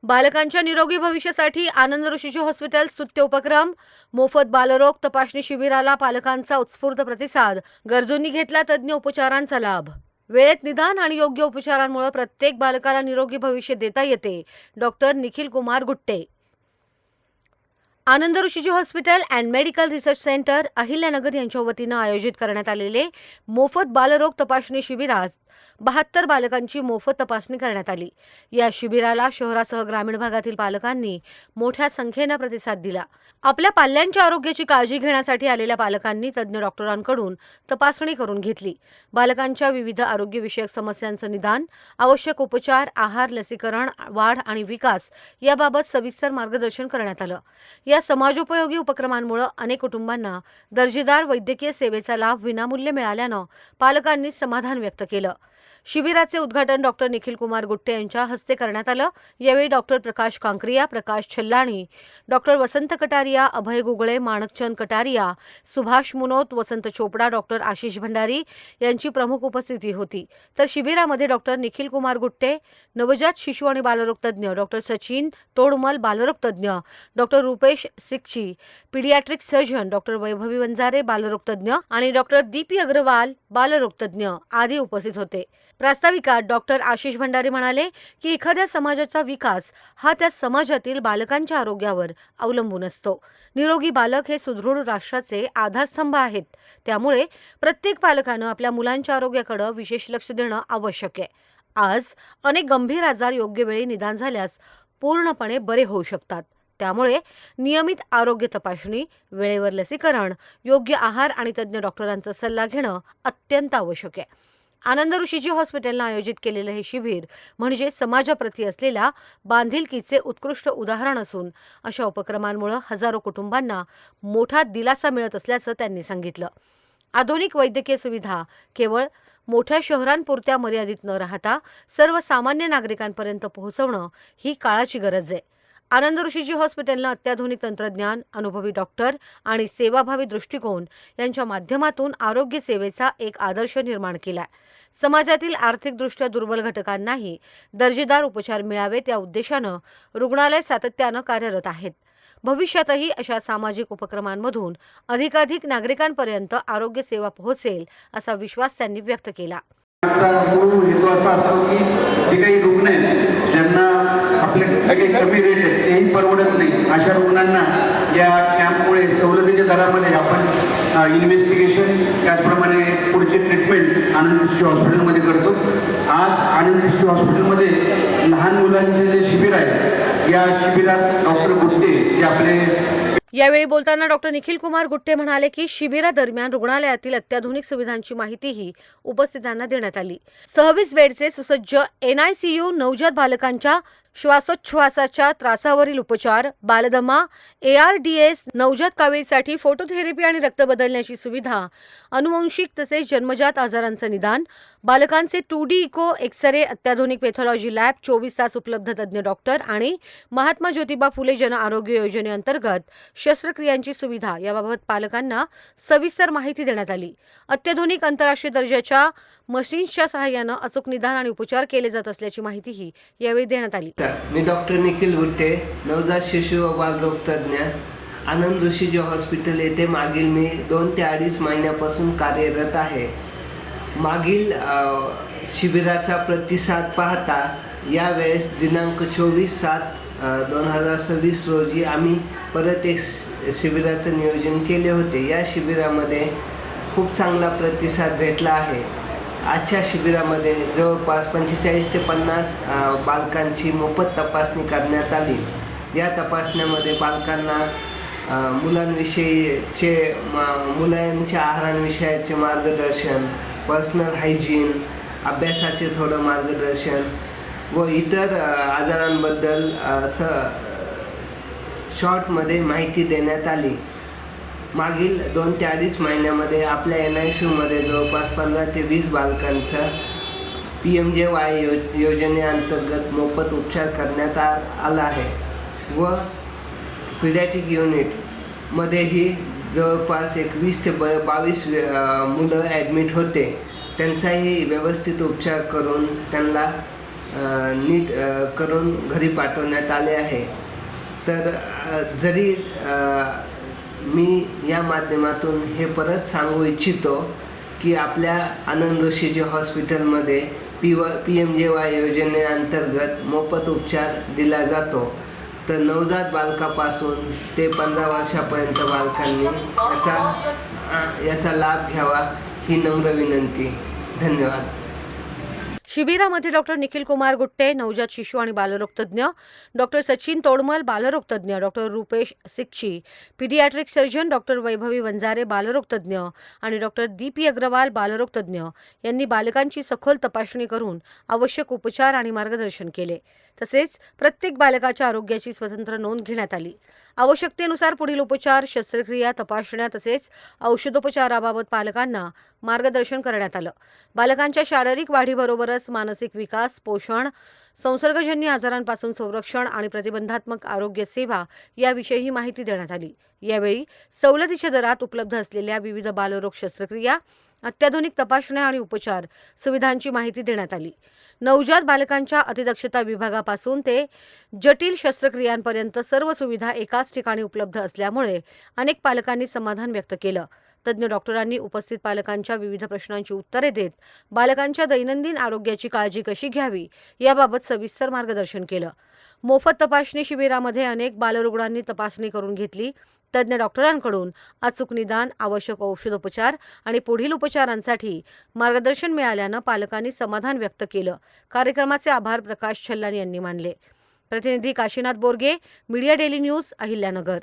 बालकांच्या निरोगी भविष्यासाठी आनंद शिशु हॉस्पिटल स्तुत्य उपक्रम. मोफत बालरोग तपासणी शिबिराला पालकांचा उत्स्फूर्त प्रतिसाद. गरजूंनी घेतला तज्ज्ञ उपचारांचा लाभ. वेळेत निदान आणि योग्य उपचारांमुळे प्रत्येक बालकाला निरोगी भविष्य देता येते. Doctor Nikhil Kumar Gutte. Anand Rishiji hospital and medical research centre Ahilyanagar यांच्या वतीनं आयोजित करण्यात आलेले मोफत बालरोग तपासणी शिबिरात 72 बालकांची मोफत तपासणी करण्यात आली. या शिबिराला शहरासह ग्रामीण भागातील पालकांनी मोठ्या संख्येने प्रतिसाद दिला. आपल्या पाल्यांच्या आरोग्याची काळजी घेण्यासाठी आलेल्या पालकांनी तज्ज्ञ डॉक्टरांकडून तपासणी करून घेतली. बालकांच्या विविध आरोग्यविषयक समस्यांचं निदान, आवश्यक उपचार, आहार, लसीकरण, वाढ आणि विकास याबाबत सविस्तर मार्गदर्शन करण्यात आलं. या समाजोपयोगी उपक्रमांमुळे अनेक कुटुंबांना दर्जेदार वैद्यकीय सेवेचा लाभ विनामूल्य मिळाल्यानं पालकांनी समाधान व्यक्त केलं. शिबिराचे उद्घाटन डॉक्टर निखिल कुमार गुट्टे यांच्या हस्ते करण्यात आलं. यावेळी डॉक्टर प्रकाश कांकरिया, प्रकाश छल्लाणी, डॉक्टर वसंत कटारिया, अभय गुगळे, माणकचंद कटारिया, सुभाष मुनोत, वसंत चोपडा, डॉक्टर आशिष भंडारी यांची प्रमुख उपस्थिती होती. तर शिबिरामध्ये डॉक्टर निखिल कुमार गुट्टे, नवजात शिशु आणि बालरोग तज्ज्ञ डॉक्टर सचिन तोडमल, बालरोग तज्ज्ञ doctor Rupesh Sikchi, paediatric surgeon doctor Vaibhavi Vanjare, बालरोग तज्ज्ञ आणि डॉक्टर दीपी अग्रवाल, बालरोग तज्ज्ञ आदी उपस्थित होते. प्रास्ताविकात डॉक्टर आशिष भंडारी म्हणाले की एखाद्या समाजाचा विकास हा त्या समाजातील बालकांच्या आरोग्यावर अवलंबून असतो. निरोगी बालक हे सुदृढ राष्ट्राचे आधारस्तंभ आहेत. त्यामुळे प्रत्येक पालकानं आपल्या मुलांच्या आरोग्याकडे विशेष लक्ष देणं आवश्यक आहे. आज अनेक गंभीर आजार योग्य वेळी निदान झाल्यास पूर्णपणे बरे होऊ शकतात. त्यामुळे नियमित आरोग्य तपासणी, वेळेवर लसीकरण, योग्य आहार आणि तज्ज्ञ डॉक्टरांचा सल्ला घेणं अत्यंत आवश्यक आहे. आनंद ऋषिजी हॉस्पिटलनं आयोजित केलेलं हे शिबिर म्हणजे समाजाप्रती असलेल्या बांधिलकीचे उत्कृष्ट उदाहरण असून अशा उपक्रमांमुळे हजारो कुटुंबांना मोठा दिलासा मिळत असल्याचं त्यांनी सांगितलं. आधुनिक वैद्यकीय सुविधा केवळ मोठ्या शहरांपुरत्या मर्यादित न राहता सर्वसामान्य नागरिकांपर्यंत पोहोचवणं ही काळाची गरज आहे. आनंद ऋषिजी हॉस्पिटलनं अत्याधुनिक तंत्रज्ञान, अनुभवी डॉक्टर आणि सेवाभावी दृष्टिकोन यांच्या माध्यमातून आरोग्य सेवेचा एक आदर्श निर्माण केला. समाजातील आर्थिकदृष्ट्या दुर्बल घटकांनाही दर्जेदार उपचार मिळावेत या उद्देशानं रुग्णालय सातत्यानं कार्यरत आहेत. भविष्यातही अशा सामाजिक उपक्रमांमधून अधिकाधिक नागरिकांपर्यंत आरोग्य सेवा पोहोचेल असा विश्वास त्यांनी व्यक्त केला. मूळ हेतू असा असतो की जे काही रुग्ण आहेत ज्यांना आपले काही कमी रेट आहेत तेही परवडत नाही, अशा रुग्णांना या कॅम्पमुळे सवलतीच्या दरामध्ये आपण इन्व्हेस्टिगेशन त्याचप्रमाणे पुढचे ट्रीटमेंट आनंद शिशु हॉस्पिटलमध्ये करतो. आज आनंद शिशु हॉस्पिटलमध्ये लहान मुलांचे जे शिबिर आहे या शिबिरात डॉक्टर गुट्टे जे आपले यावेळी बोलताना डॉक्टर निखिल कुमार गुट्टे म्हणाले की शिबिरादरम्यान रुग्णालयातील अत्याधुनिक सुविधांची माहितीही उपस्थितांना देण्यात आली. 26 बेडचे सुसज्ज NICU, नवजात बालकांच्या श्वासोच्छवासाच्या त्रासावरील उपचार, बालदमा, ARDS, नवजात कावीळसाठी फोटोथेरपी आणि रक्त बदलण्याची सुविधा, अनुवंशिक तसेच जन्मजात आजारांचं निदान, बालकांचे 2D इको, एक्स-रे, अत्याधुनिक पॅथॉलॉजी लॅब, 24 तास उपलब्ध तज्ज्ञ डॉक्टर आणि महात्मा ज्योतिबा फुले जन आरोग्य योजनेअंतर्गत शस्त्रक्रियांची सुविधा याबाबत पालकांना सविस्तर माहिती देण्यात आली. अत्याधुनिक आंतरराष्ट्रीय दर्जाच्या मशीन्सच्या सहाय्यानं अचूक निदान आणि उपचार केले जात असल्याची माहितीही यावेळी देण्यात आली. मी डॉक्टर निखिल गुट्टे, नवजात शिशु व बालरोग तज्ज्ञ, आनंद ऋषिजी हॉस्पिटल येथे मागील मी 2 ते 2.5 महिन्यापासून कार्यरत आहे. मागील शिबिराचा प्रतिसाद पाहता यावेळेस दिनांक 24/7/2026 रोजी आम्ही परत एक शिबिराचं नियोजन केले होते. या शिबिरामध्ये खूप चांगला प्रतिसाद भेटला आहे. आजच्या शिबिरामध्ये जवळपास 45 ते 50 बालकांची मोफत तपासणी करण्यात आली. या तपासण्यामध्ये बालकांना मुलांविषयीचे मुलांच्या आहारांविषयीचे मार्गदर्शन, पर्सनल हायजीन, अभ्यासाचे थोडं मार्गदर्शन व इतर आजारांबद्दल शॉर्टमध्ये माहिती देण्यात आली. मागील 2 ते 2.5 महिन्यामध्ये आपल्या NICUमध्ये जवळपास 15 ते 20 बालकांचा PMJY योजनेअंतर्गत मोफत उपचार करण्यात आला आहे व पीडियाट्रिक युनिटमध्येही जवळपास 20 ते 22 मुलं ॲडमिट होते. त्यांचाही व्यवस्थित उपचार करून त्यांना नीट करून घरी पाठवण्यात आले आहे. तर जरी मी या माध्यमातून हे परत सांगू इच्छितो की आपल्या आनंद ऋषीजी हॉस्पिटलमध्ये PMJY योजनेअंतर्गत मोफत उपचार दिला जातो. तर नवजात बालकापासून ते 15 वर्षापर्यंत बालकांनी याचा लाभ घ्यावा ही नम्र विनंती. धन्यवाद. शिबिरामध्ये डॉक्टर निखिल कुमार गुट्टे, नवजात शिशु आणि बालरोग तज्ज्ञ, डॉक्टर सचिन तोडमल, बालरोग तज्ज्ञ, doctor Rupesh Sikchi, paediatric surgeon, doctor Vaibhavi Vanjare, बालरोग तज्ज्ञ आणि डॉक्टर दीपी अग्रवाल, बालरोग तज्ज्ञ यांनी बालकांची सखोल तपासणी करून आवश्यक उपचार आणि मार्गदर्शन केले. तसेच प्रत्येक बालकाच्या आरोग्याची स्वतंत्र नोंद घेण्यात आली. आवश्यकतेनुसार पुढील उपचार, शस्त्रक्रिया, तपासण्या तसेच औषधोपचाराबाबत पालकांना मार्गदर्शन करण्यात आलं. बालकांच्या शारीरिक वाढीबरोबरच मानसिक विकास, पोषण, संसर्गजन्य आजारांपासून संरक्षण आणि प्रतिबंधात्मक आरोग्य सेवा याविषयी माहिती देण्यात आली. यावेळी सवलतीच्या दरात उपलब्ध असलेल्या विविध बालरोग शस्त्रक्रिया, अत्याधुनिक तपासण्या आणि उपचार सुविधांची माहिती देण्यात आली. नवजात बालकांच्या अतिदक्षता विभागापासून ते जटिल शस्त्रक्रियांपर्यंत सर्व सुविधा एकाच ठिकाणी उपलब्ध असल्यामुळे अनेक पालकांनी समाधान व्यक्त केलं. तज्ज्ञ डॉक्टरांनी उपस्थित पालकांच्या विविध प्रश्नांची उत्तरे देत बालकांच्या दैनंदिन आरोग्याची काळजी कशी घ्यावी याबाबत सविस्तर मार्गदर्शन केलं. मोफत तपासणी शिबिरामध्ये अनेक बालरुग्णांनी तपासणी करून घेतली. तज्ज्ञ डॉक्टरांकडून अचूक निदान, आवश्यक औषधोपचार आणि पुढील उपचारांसाठी मार्गदर्शन मिळाल्यानं पालकांनी समाधान व्यक्त केलं. कार्यक्रमाचे आभार प्रकाश छल्लानी यांनी मानले. प्रतिनिधी Kashinath Borge, media daily news, Ahilyanagar.